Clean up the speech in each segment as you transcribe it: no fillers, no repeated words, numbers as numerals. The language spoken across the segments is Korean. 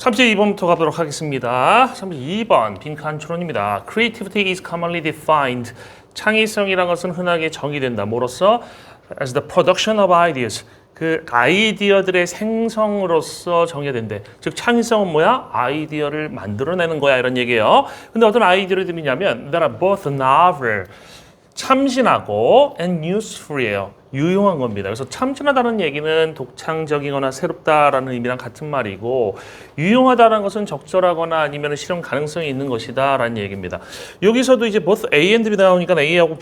32번부터 가보도록 하겠습니다. 32번 빈칸 추론입니다. Creativity is commonly defined. 창의성이라는 것은 흔하게 정의된다. 뭐로써? As the production of ideas. 그 아이디어들의 생성으로서 정의된대. 즉 창의성은 뭐야? 아이디어를 만들어내는 거야 이런 얘기예요. 근데 어떤 아이디어들이냐면 that are both novel, 참신하고 and useful이에요. 유용한 겁니다. 그래서 참신하다는 얘기는 독창적이거나 새롭다라는 의미랑 같은 말이고 유용하다는 것은 적절하거나 아니면 실현 가능성이 있는 것이다라는 얘기입니다. 여기서도 이제 both A and B 나오니까 A하고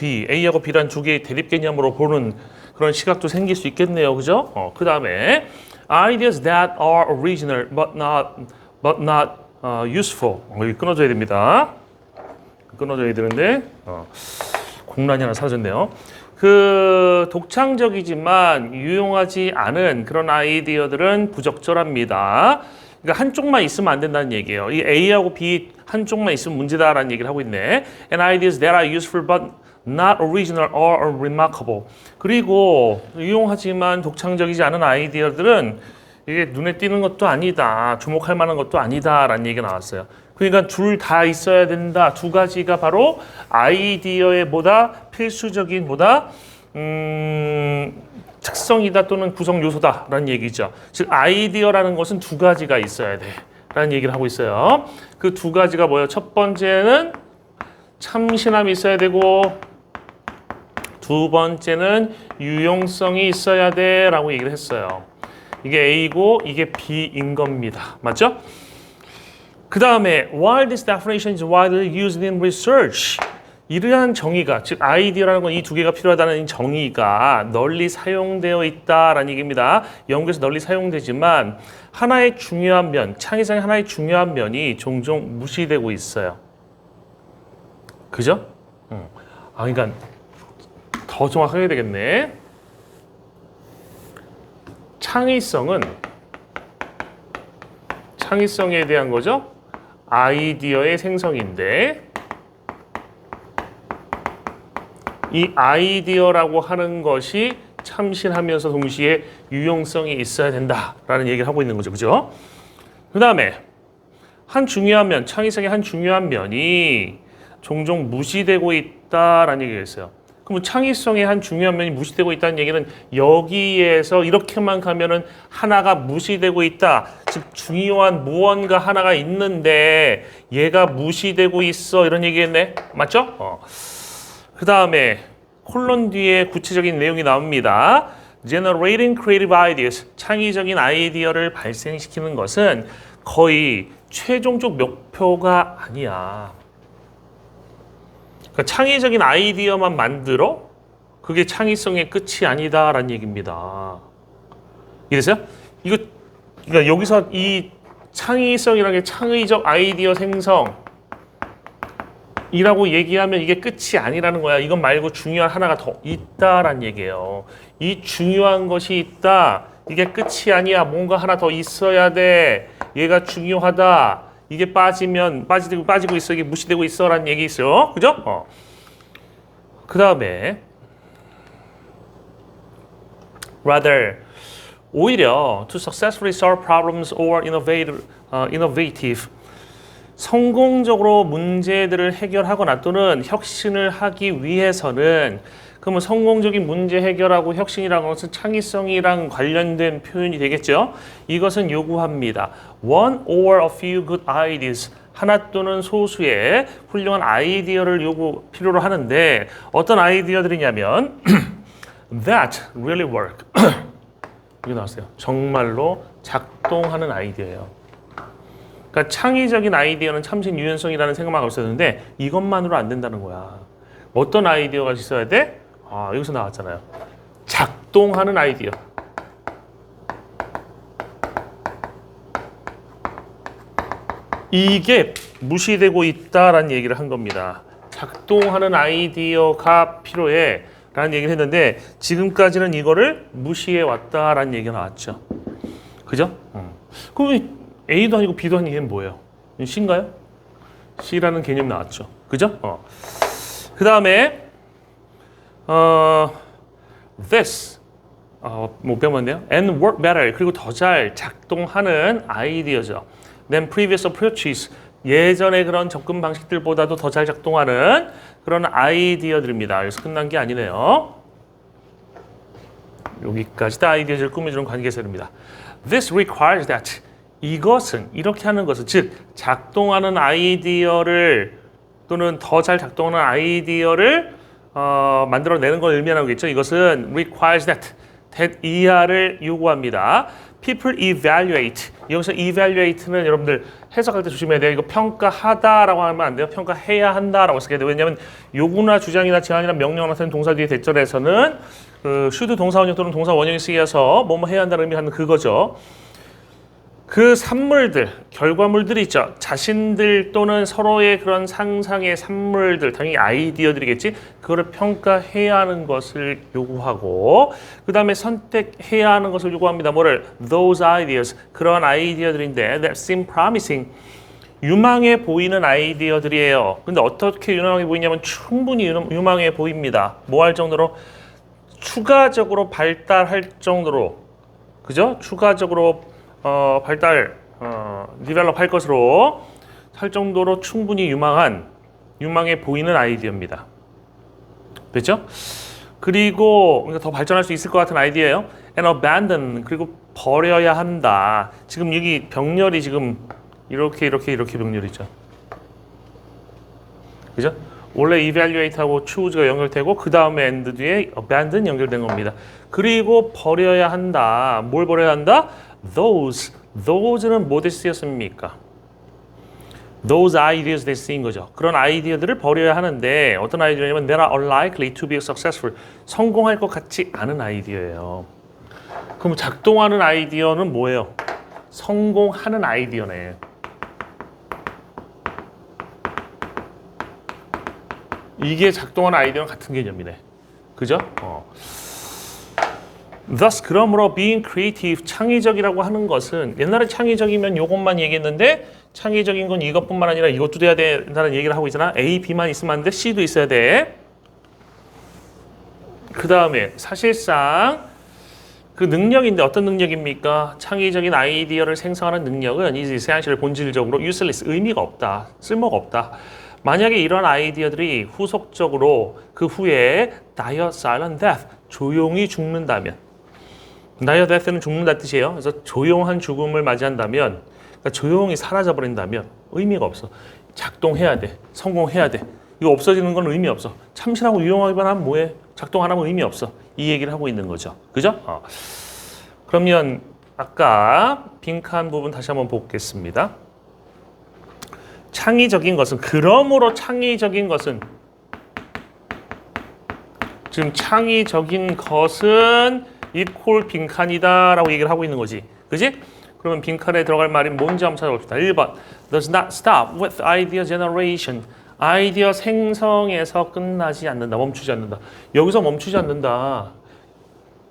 B란 두 개의 대립 개념으로 보는 그런 시각도 생길 수 있겠네요. 그죠? 그 다음에 ideas that are original but not useful. 여기 끊어줘야 됩니다. 끊어줘야 되는데 공란이 하나 사라졌네요. 그 독창적이지만 유용하지 않은 그런 아이디어들은 부적절합니다. 그러니까 한쪽만 있으면 안 된다는 얘기예요. 이 A하고 B 한쪽만 있으면 문제다라는 얘기를 하고 있네. And ideas that are useful but not original or remarkable. 그리고 유용하지만 독창적이지 않은 아이디어들은 이게 눈에 띄는 것도 아니다. 주목할 만한 것도 아니다라는 얘기가 나왔어요. 그러니까 둘 다 있어야 된다. 두 가지가 바로 아이디어의 필수적인 특성이다 또는 구성 요소다라는 얘기죠. 즉 아이디어라는 것은 두 가지가 있어야 돼라는 얘기를 하고 있어요. 그 두 가지가 뭐예요? 첫 번째는 참신함이 있어야 되고 두 번째는 유용성이 있어야 돼라고 얘기를 했어요. 이게 A고 이게 B인 겁니다. 맞죠? 그 다음에 while this definition is widely used in research, 이러한 정의가, 즉 아이디어라는 건 이 두 개가 필요하다는 정의가 널리 사용되어 있다라는 얘기입니다. 연구에서 널리 사용되지만 하나의 중요한 면, 창의성의 하나의 중요한 면이 종종 무시되고 있어요. 그죠? 그러니까 더 정확하게 되겠네. 창의성에 대한 거죠. 아이디어의 생성인데 이 아이디어라고 하는 것이 참신하면서 동시에 유용성이 있어야 된다라는 얘기를 하고 있는 거죠. 그죠? 그 다음에 창의성의 한 중요한 면이 종종 무시되고 있다라는 얘기가 있어요. 그럼 창의성의 한 중요한 면이 무시되고 있다는 얘기는 여기에서 이렇게만 가면은 하나가 무시되고 있다. 즉 중요한 무언가 하나가 있는데 얘가 무시되고 있어 이런 얘기겠네. 맞죠? 그 다음에 콜론 뒤에 구체적인 내용이 나옵니다. Generating creative ideas, 창의적인 아이디어를 발생시키는 것은 거의 최종적 목표가 아니야. 그러니까 창의적인 아이디어만 만들어? 그게 창의성의 끝이 아니다라는 얘기입니다. 이해되세요? 그러니까 여기서 이 창의성이라는 게 창의적 아이디어 생성이라고 얘기하면 이게 끝이 아니라는 거야. 이것 말고 중요한 하나가 더 있다라는 얘기예요. 이 중요한 것이 있다. 이게 끝이 아니야. 뭔가 하나 더 있어야 돼. 얘가 중요하다. 이게 빠지고 있어. 이게 무시되고 있어라는 얘기 있어요. 그죠? 그 다음에 오히려 to successfully solve problems or innovative 성공적으로 문제들을 해결하거나 또는 혁신을 하기 위해서는 그러면 성공적인 문제 해결하고 혁신이라는 것은 창의성이랑 관련된 표현이 되겠죠. 이것은 요구합니다. One or a few good ideas. 하나 또는 소수의 훌륭한 아이디어를 필요로 하는데 어떤 아이디어들이냐면 that really work. 이게 나왔어요. 정말로 작동하는 아이디어예요. 그러니까 창의적인 아이디어는 참신 유연성이라는 생각만 하고 있었는데 이것만으로 안 된다는 거야. 어떤 아이디어가 있어야 돼? 여기서 나왔잖아요. 작동하는 아이디어. 이게 무시되고 있다라는 얘기를 한 겁니다. 작동하는 아이디어가 필요해 라는 얘기를 했는데 지금까지는 이거를 무시해 왔다라는 얘기가 나왔죠. 그죠? 그럼 A도 아니고 B도 아니고 얘는 뭐예요? C인가요? C라는 개념 나왔죠. 그죠? 그 다음에 this 못 배웠네요. And work better. 그리고 더 잘 작동하는 아이디어죠. Than previous approaches. 예전의 그런 접근 방식들보다도 더 잘 작동하는 그런 아이디어들입니다. 그래서 끝난 게 아니네요. 여기까지 다 아이디어를 꾸며주는 관계설입니다. This requires that. 이것은, 이렇게 하는 것은, 즉 작동하는 아이디어를 또는 더 잘 작동하는 아이디어를 만들어내는 걸 의미하는 거겠죠. 이것은 requires that 이하를 요구합니다. People evaluate. 여기서 evaluate는 여러분들 해석할 때 조심해야 돼요. 이거 평가하다라고 하면 안 돼요. 평가해야 한다라고 써야 돼요. 왜냐하면 요구나 주장이나 제안이나 명령어나 같은 동사 뒤에 대절에서는 그 should 동사 원형 또는 동사 원형이 쓰여서 뭐뭐 해야 한다는 의미하는 그거죠. 그 산물들, 결과물들이 있죠. 자신들 또는 서로의 그런 상상의 산물들, 당연히 아이디어들이겠지. 그거를 평가해야 하는 것을 요구하고 그 다음에 선택해야 하는 것을 요구합니다. 뭐를? Those ideas, 그런 아이디어들인데 that seem promising, 유망해 보이는 아이디어들이에요. 근데 어떻게 유망해 보이냐면 충분히 유망해 보입니다. 뭐 할 정도로? 추가적으로 발달할 정도로, 그죠? 추가적으로 디벨롭 할 것으로 할 정도로 충분히 유망해 보이는 아이디어입니다. 됐죠? 그리고 그러니까 더 발전할 수 있을 것 같은 아이디어예요. And abandon, 그리고 버려야 한다. 지금 여기 병렬이 지금 이렇게 병렬이죠. 그죠? 원래 evaluate하고 choose가 연결되고 그 다음에 and 뒤에 abandon 연결된 겁니다. 그리고 버려야 한다. 뭘 버려야 한다? Those는 뭐에 쓰였습니까? Those ideas 에 쓰인 거죠. 그런 아이디어들을 버려야 하는데 어떤 아이디어냐면 that are unlikely to be successful. 성공할 것 같지 않은 아이디어예요. 그럼 작동하는 아이디어는 뭐예요? 성공하는 아이디어네. 이게 작동하는 아이디어랑 같은 개념이네. 그죠? Thus, 그러므로 being creative, 창의적이라고 하는 것은 옛날에 창의적이면 이것만 얘기했는데 창의적인 건 이것뿐만 아니라 이것도 돼야 된다는 얘기를 하고 있잖아. A, B만 있으면 안 돼. C도 있어야 돼. 그 다음에 사실상 그 능력인데 어떤 능력입니까? 창의적인 아이디어를 생성하는 능력은 is essential, 본질적으로 useless, 의미가 없다. 쓸모가 없다. 만약에 이런 아이디어들이 후속적으로 그 후에 die a silent death, 조용히 죽는다면, die a death는 죽는다 뜻이에요. 그래서 조용한 죽음을 맞이한다면, 그러니까 조용히 사라져버린다면 의미가 없어. 작동해야 돼. 성공해야 돼. 이거 없어지는 건 의미 없어. 참신하고 유용하기만 하면 뭐해? 작동 안 하면 의미 없어. 이 얘기를 하고 있는 거죠. 그죠? 그러면 아까 빈칸 부분 다시 한번 보겠습니다. 창의적인 것은, 그러므로 창의적인 것은, 지금 창의적인 것은 이퀄 빈칸이다 라고 얘기를 하고 있는 거지. 그지? 그러면 빈칸에 들어갈 말이 뭔지 한번 찾아봅시다. 1번 does not stop with idea generation. 아이디어 생성에서 끝나지 않는다. 멈추지 않는다. 여기서 멈추지 않는다.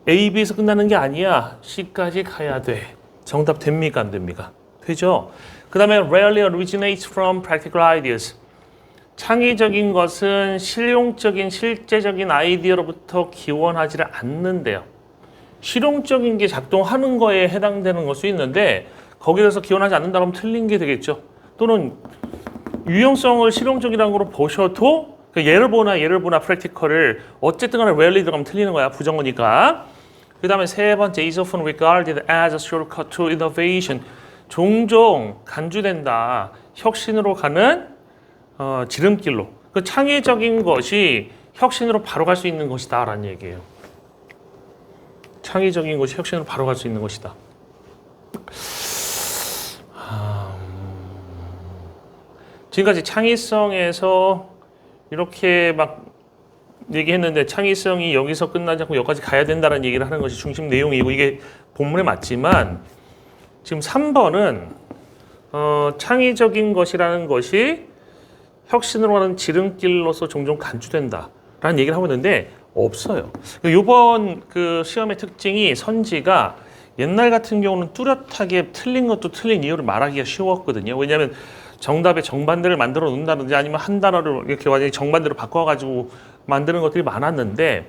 A, B에서 끝나는 게 아니야. C까지 가야 돼. 정답 됩니까? 안 됩니까? 되죠? 그 다음에 rarely originates from practical ideas. 창의적인 것은 실용적인, 실제적인 아이디어로부터 기원하지를 않는데요. 실용적인 게 작동하는 거에 해당되는 걸 수 있는데 거기에서 기원하지 않는다면 틀린 게 되겠죠. 또는 유용성을 실용적이라는 걸로 보셔도 예를 보나 프랙티컬을 어쨌든 간에 rarely 들어가면 틀리는 거야. 부정어니까. 그 다음에 세 번째 is often regarded as a shortcut to innovation. 종종 간주된다. 혁신으로 가는 지름길로. 그 창의적인 것이 혁신으로 바로 갈 수 있는 것이다 라는 얘기예요. 창의적인 것이 혁신으로 바로 갈 수 있는 것이다. 지금까지 창의성에서 이렇게 막 얘기했는데 창의성이 여기서 끝나지 않고 여기까지 가야 된다는 얘기를 하는 것이 중심 내용이고 이게 본문에 맞지만 지금 3번은 창의적인 것이라는 것이 혁신으로 가는 지름길로서 종종 간주된다라는 얘기를 하고 있는데 없어요. 이번 그 시험의 특징이 선지가 옛날 같은 경우는 뚜렷하게 틀린 것도 틀린 이유를 말하기가 쉬웠거든요. 왜냐하면 정답의 정반대를 만들어 놓는다든지 아니면 한 단어를 이렇게 완전히 정반대로 바꿔가지고 만드는 것들이 많았는데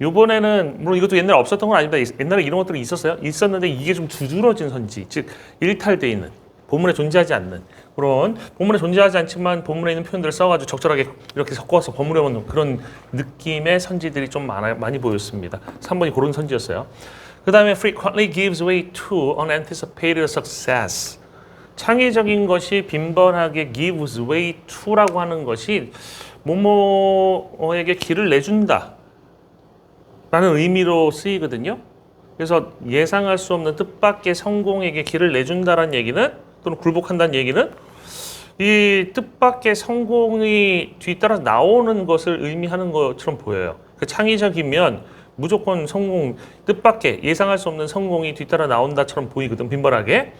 요번에는 물론 이것도 옛날에 없었던 건 아닙니다. 옛날에 이런 것들이 있었어요. 있었는데 이게 좀 두드러진 선지, 즉 일탈돼 있는, 본문에 존재하지 않는 그런, 본문에 존재하지 않지만 본문에 있는 표현들을 써가지고 적절하게 이렇게 섞어서 버무려 놓는 그런 느낌의 선지들이 좀 많이 보였습니다. 3번이 그런 선지였어요. 그 다음에 frequently gives way to unanticipated success. 창의적인 것이 빈번하게 gives way to라고 하는 것이 뭐뭐에게 길을 내준다 라는 의미로 쓰이거든요. 그래서 예상할 수 없는 뜻밖의 성공에게 길을 내준다라는 얘기는, 또는 굴복한다는 얘기는 이 뜻밖의 성공이 뒤따라 나오는 것을 의미하는 것처럼 보여요. 그 창의적이면 무조건 성공, 뜻밖의 예상할 수 없는 성공이 뒤따라 나온다처럼 보이거든, 빈번하게.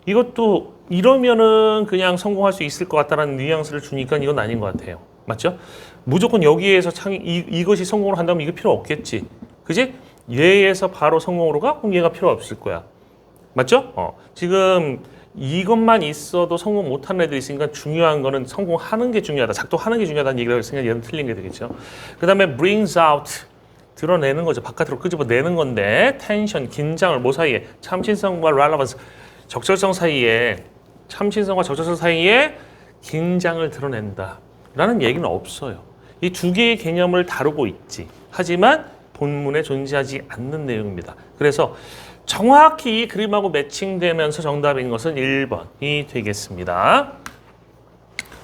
이것도 이러면은 그냥 성공할 수 있을 것 같다는 뉘앙스를 주니까 이건 아닌 것 같아요. 맞죠? 무조건 여기에서 이것이 성공을 한다면 이거 필요 없겠지. 그지? 얘에서 바로 성공으로 가? 그럼 얘가 필요 없을 거야. 맞죠? 지금 이것만 있어도 성공 못하는 애들이 있으니까 중요한 거는 성공하는 게 중요하다. 작동하는 게 중요하다는 얘기라고 했으니까 얘는 틀린 게 되겠죠. 그 다음에 brings out, 드러내는 거죠. 바깥으로 끄집어내는 건데, 텐션, 긴장을 뭐 사이에, 참신성과 relevance, 적절성 사이에, 참신성과 적절성 사이에 긴장을 드러낸다 라는 얘기는 없어요. 이 두 개의 개념을 다루고 있지. 하지만 본문에 존재하지 않는 내용입니다. 그래서 정확히 이 그림하고 매칭되면서 정답인 것은 1번이 되겠습니다.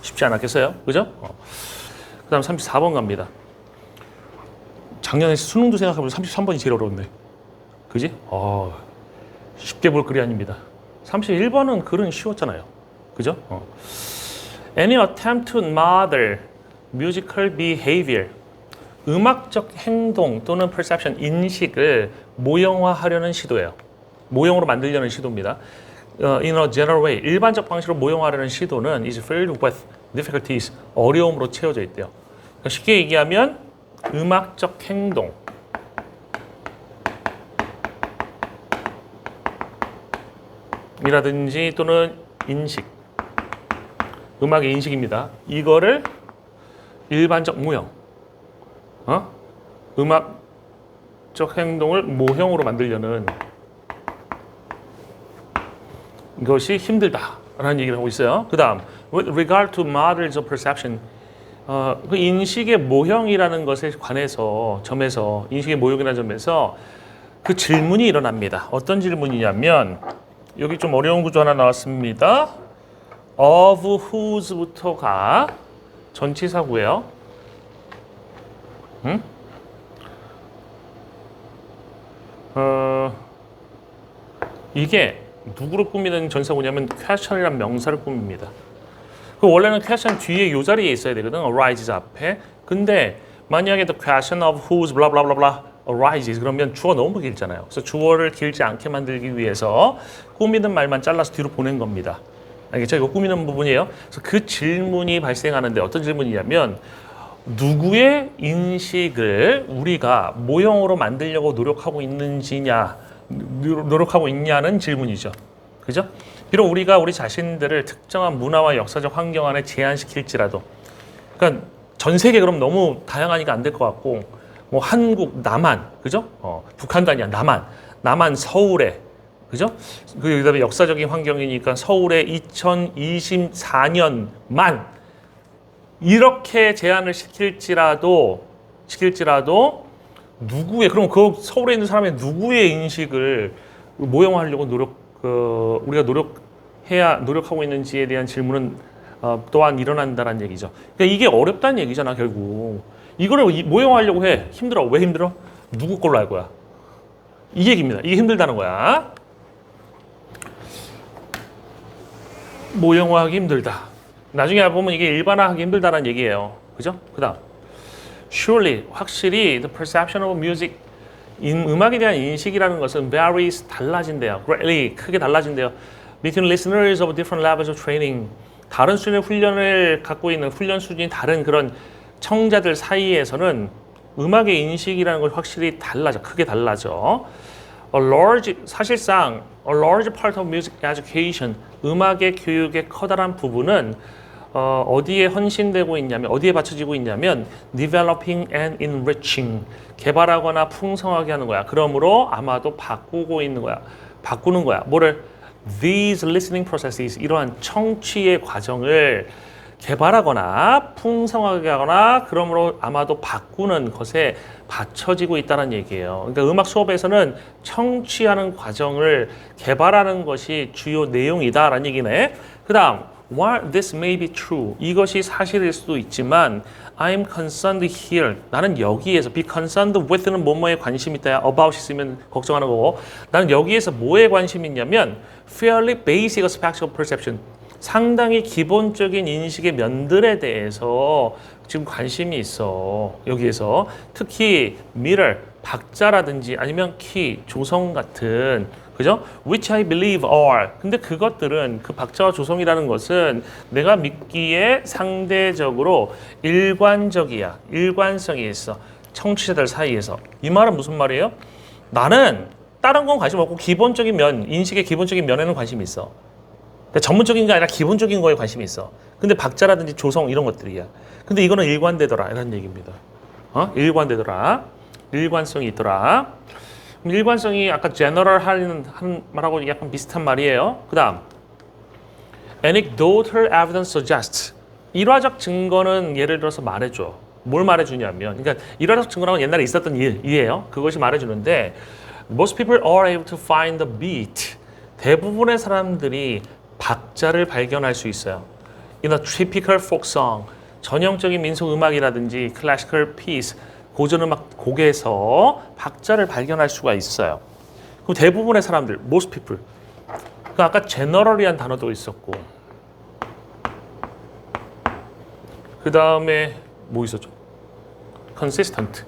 쉽지 않았겠어요? 그죠? 그 다음 34번 갑니다. 작년에 수능도 생각해보면 33번이 제일 어려운데. 그지? 쉽게 볼 글이 아닙니다. 31번은 글은 쉬웠잖아요. 그죠? Any attempt to model musical behavior. 음악적 행동 또는 perception, 인식을 모형화하려는 시도예요. 모형으로 만들려는 시도입니다. In a general way, 일반적 방식으로 모형화하려는 시도는 is filled with difficulties, 어려움으로 채워져 있대요. 그러니까 쉽게 얘기하면 음악적 행동, 이라든지 또는 인식, 음악의 인식입니다. 이거를 일반적 모형, 음악적 행동을 모형으로 만들려는 것이 힘들다라는 얘기를 하고 있어요. 그 다음, with regard to models of perception, 그 인식의 모형이라는 것에 관해서, 점에서, 인식의 모형이라는 점에서 그 질문이 일어납니다. 어떤 질문이냐면, 여기 좀 어려운 구조 하나 나왔습니다. of whose부터가 전치사고요. 이게 누구를 꾸미는 전사구냐면 question이란 명사를 꾸밉니다. 그 원래는 question 뒤에 이 자리에 있어야 되거든. arises 앞에. 근데 만약에 the question of whose blah blah blah blah arises 그러면 주어 너무 길잖아요. 그래서 주어를 길지 않게 만들기 위해서 꾸미는 말만 잘라서 뒤로 보낸 겁니다. 알겠죠? 이거 꾸미는 부분이에요. 그래서 그 질문이 발생하는데 어떤 질문이냐면 누구의 인식을 우리가 모형으로 만들려고 노력하고 있냐는 질문이죠. 그죠? 비록 우리가 우리 자신들을 특정한 문화와 역사적 환경 안에 제한시킬지라도, 그러니까 전 세계 그럼 너무 다양하니까 안 될 것 같고, 뭐 한국, 남한, 그죠? 북한도 아니야, 남한 서울에, 그죠? 그 다음에 역사적인 환경이니까 서울에 2024년만 이렇게 제한을 시킬지라도 누구의, 그럼 그 서울에 있는 사람의 누구의 인식을 모형화하려고 우리가 노력하고 있는지에 대한 질문은 또한 일어난다는 얘기죠. 그러니까 이게 어렵다는 얘기잖아, 결국. 이거를 모형화하려고 해. 힘들어. 왜 힘들어? 누구 걸로 알 거야? 이 얘기입니다. 이게 힘들다는 거야. 모형화하기 힘들다. 나중에 알아보면 이게 일반화하기 힘들다는 얘기예요. 그죠? 그 다음, surely, 확실히 the perception of music, 음악에 대한 인식이라는 것은 varies, 달라진대요. greatly, 크게 달라진대요. between listeners of different levels of training, 다른 수준의 훈련을 갖고 있는, 훈련 수준이 다른 그런 청자들 사이에서는 음악의 인식이라는 걸 확실히 달라져, 크게 달라져. 사실상 a large part of music education, 음악의 교육의 커다란 부분은 어디에 헌신되고 있냐면 어디에 받쳐지고 있냐면 developing and enriching 개발하거나 풍성하게 하는 거야. 그러므로 아마도 바꾸는 거야. 뭐를 these listening processes 이러한 청취의 과정을 개발하거나 풍성하게 하거나 그러므로 아마도 바꾸는 것에 받쳐지고 있다는 얘기예요. 그러니까 음악 수업에서는 청취하는 과정을 개발하는 것이 주요 내용이다라는 얘기네. 그 다음 While this may be true, 이것이 사실일 수도 있지만 I'm concerned here, 나는 여기에서 be concerned with는 뭐뭐에 관심 있다, about 있으면 걱정하는 거고 나는 여기에서 뭐에 관심이 있냐면 fairly basic aspects of perception, 상당히 기본적인 인식의 면들에 대해서 지금 관심이 있어. 여기에서 특히 mirror, 박자라든지 아니면 key, 조성 같은 그죠? Which I believe are. 근데 그것들은 그 박자와 조성이라는 것은 내가 믿기에 상대적으로 일관적이야. 일관성이 있어. 청취자들 사이에서. 이 말은 무슨 말이에요? 나는 다른 건 관심 없고 기본적인 면, 인식의 기본적인 면에는 관심이 있어. 전문적인 게 아니라 기본적인 거에 관심이 있어. 근데 박자라든지 조성 이런 것들이야. 근데 이거는 일관되더라. 이런 얘기입니다. 일관되더라. 일관성이 있더라. 일관성이 아까 general 하는 말하고 약간 비슷한 말이에요. 그 다음 anecdotal evidence suggests 일화적 증거는 예를 들어서 말해줘. 뭘 말해주냐면 그러니까 일화적 증거라는 건 옛날에 있었던 일이에요. 그것이 말해주는데 most people are able to find the beat. 대부분의 사람들이 박자를 발견할 수 있어요. In a typical folk song 전형적인 민속 음악이라든지 classical piece 고전음악 곡에서 박자를 발견할 수가 있어요. 그럼 대부분의 사람들, most people. 그 아까 general이란 단어도 있었고, 그 다음에 뭐 있었죠? consistent.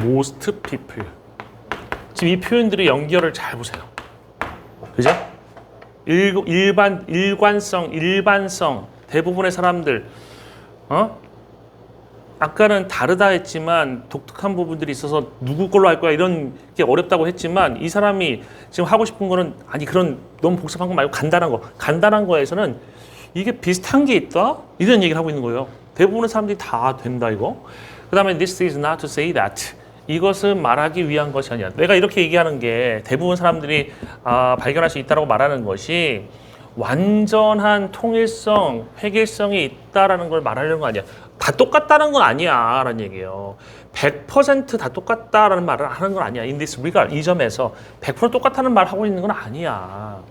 most people. 지금 이 표현들이 연결을 잘 보세요. 그죠? 일관성, 일반성. 대부분의 사람들. 아까는 다르다 했지만 독특한 부분들이 있어서 누구 걸로 할 거야 이런 게 어렵다고 했지만 이 사람이 지금 하고 싶은 거는 아니 그런 너무 복잡한 거 말고 간단한 거에서는 이게 비슷한 게 있다 이런 얘기를 하고 있는 거예요. 대부분의 사람들이 다 된다 이거. 그 다음에 this is not to say that 이것은 말하기 위한 것이 아니야. 내가 이렇게 얘기하는 게 대부분 사람들이 발견할 수 있다고 말하는 것이 완전한 통일성, 획일성이 있다라는 걸 말하려는 거 아니야. 다 똑같다는 건 아니야 라는 얘기예요. 100%다 똑같다라는 말을 하는 건 아니야. In this regard, 이 점에서 100% 똑같다는 말 하고 있는 건 아니야.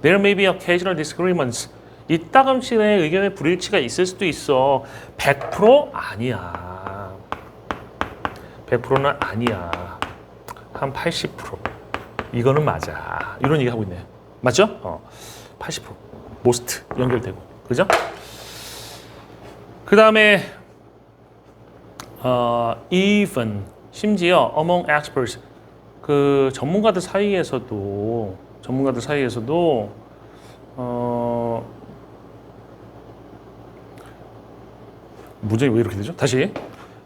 There may be occasional disagreements. 이따금씩의 의견의 불일치가 있을 수도 있어. 100% 아니야. 100%는 아니야. 한 80%. 이거는 맞아. 이런 얘기 하고 있네요. 맞죠? 80% most 연결되고 그죠? 그 다음에 even 심지어 among experts 그 전문가들 사이에서도 문제가 왜 이렇게 되죠? 다시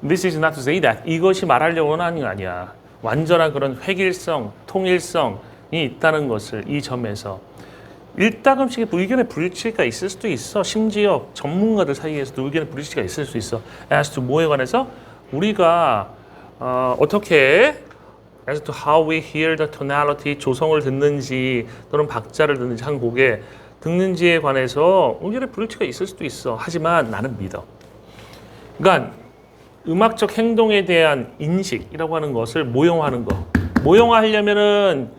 This is not to say that 이것이 말하려고 하는 게 아니야. 완전한 그런 획일성, 통일성이 있다는 것을 이 점에서 일따금씩의 의견의 불일치가 있을 수도 있어. 심지어 전문가들 사이에서도 의견의 불일치가 있을 수 있어. As to 뭐에 관해서 우리가 어떻게 as to how we hear the tonality 조성을 듣는지 또는 박자를 듣는지 한 곡에 듣는지에 관해서 의견의 불일치가 있을 수도 있어. 하지만 나는 믿어. 그러니까 음악적 행동에 대한 인식이라고 하는 것을 모형화하는 거. 모형화하려면은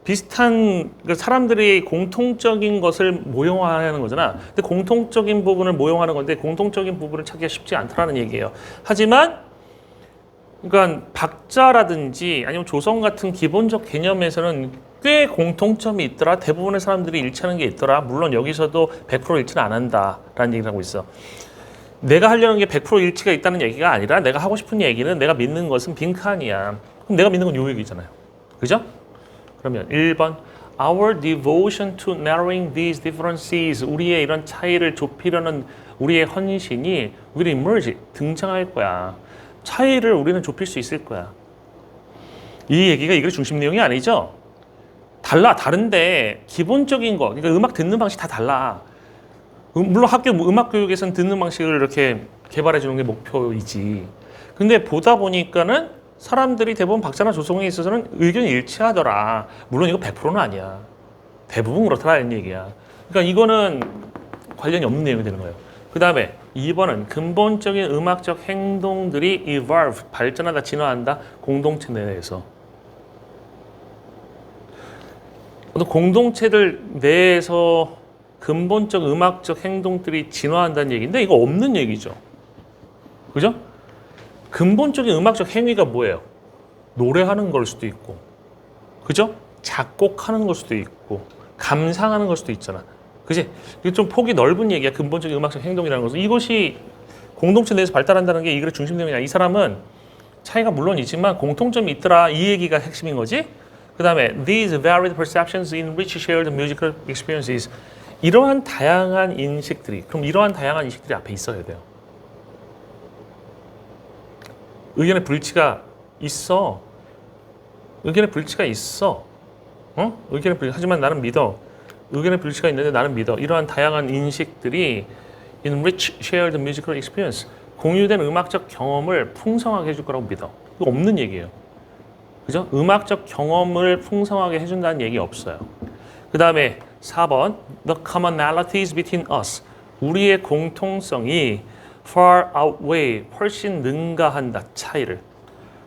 비슷한 사람들이 공통적인 것을 모형화하는 거잖아. 근데 공통적인 부분을 모형하는 건데 공통적인 부분을 찾기가 쉽지 않다라는 얘기예요. 하지만 그러니까 박자라든지 아니면 조성 같은 기본적 개념에서는 꽤 공통점이 있더라. 대부분의 사람들이 일치하는 게 있더라. 물론 여기서도 100% 일치는 안 한다라는 얘기를 하고 있어. 내가 하려는 게 100% 일치가 있다는 얘기가 아니라 내가 하고 싶은 얘기는 내가 믿는 것은 빈칸이야. 그럼 내가 믿는 건 요 얘기잖아요. 그죠? 그러면 1번 Our devotion to narrowing these differences 우리의 이런 차이를 좁히려는 우리의 헌신이 will emerge 등장할 거야. 차이를 우리는 좁힐 수 있을 거야. 이 얘기가 이게 중심 내용이 아니죠. 다른데 기본적인 거, 그러니까 음악 듣는 방식 다 달라. 물론 학교 음악 교육에서는 듣는 방식을 이렇게 개발해 주는 게 목표이지. 근데 보다 보니까는 사람들이 대부분 박자나 조성에 있어서는 의견이 일치하더라. 물론 이거 100%는 아니야. 대부분 그렇다라는 얘기야. 그러니까 이거는 관련이 없는 내용이 되는 거예요. 그 다음에 2번은 근본적인 음악적 행동들이 evolve, 발전하다, 진화한다, 공동체 내에서. 어떤 공동체들 내에서 근본적 음악적 행동들이 진화한다는 얘기인데 이거 없는 얘기죠. 그죠? 근본적인 음악적 행위가 뭐예요? 노래하는 걸 수도 있고, 그죠? 작곡하는 걸 수도 있고, 감상하는 걸 수도 있잖아. 그지? 이게 좀 폭이 넓은 얘기야. 근본적인 음악적 행동이라는 것은. 이것이 공동체 내에서 발달한다는 게 이 글의 중심 내용이야. 이 사람은 차이가 물론 있지만 공통점이 있더라. 이 얘기가 핵심인 거지. 그 다음에 these varied perceptions enrich shared musical experiences. 이러한 다양한 인식들이, 그럼 이러한 다양한 인식들이 앞에 있어야 돼요. 의견의 불일치가 있어. 의견의 불일치가 있어. 의견의 불일치. 하지만 나는 믿어. 의견의 불일치가 있는데 나는 믿어. 이러한 다양한 인식들이 enrich shared musical experience. 공유된 음악적 경험을 풍성하게 해줄 거라고 믿어. 이거 없는 얘기예요. 그죠? 음악적 경험을 풍성하게 해준다는 얘기 없어요. 그 다음에 4번 The commonalities between us. 우리의 공통성이 far outweigh, 훨씬 능가한다. 차이를.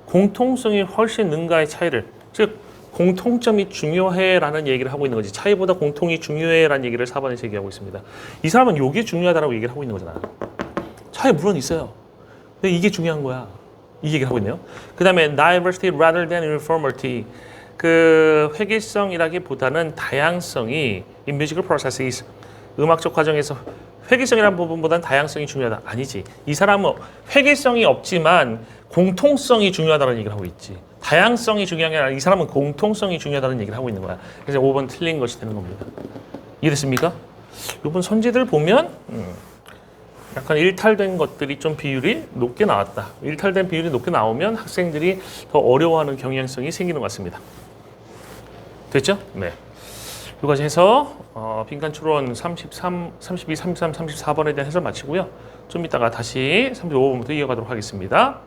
공통성이 훨씬 능가의 차이를. 즉 공통점이 중요해라는 얘기를 하고 있는 거지. 차이보다 공통이 중요해라는 얘기를 4번에서 얘기하고 있습니다. 이 사람은 이게 중요하다고 얘기를 하고 있는 거잖아. 차이 물론 있어요. 근데 이게 중요한 거야. 이 얘기를 하고 있네요. 그 다음에 diversity rather than uniformity. 그 획일성이라기보다는 다양성이 in musical processes. 음악적 과정에서 획일성이라는 부분보다는 다양성이 중요하다. 아니지. 이 사람은 획일성이 없지만 공통성이 중요하다는 얘기를 하고 있지. 다양성이 중요한 게 아니라 이 사람은 공통성이 중요하다는 얘기를 하고 있는 거야. 그래서 5번 틀린 것이 되는 겁니다. 이해됐습니까? 이번 선지들 보면 약간 일탈된 것들이 좀 비율이 높게 나왔다. 일탈된 비율이 높게 나오면 학생들이 더 어려워하는 경향성이 생기는 것 같습니다. 됐죠? 네. 여기까지 해서 빈칸 추론 33, 32, 33, 34번에 대한 해설 마치고요. 좀 이따가 다시 35번부터 이어가도록 하겠습니다.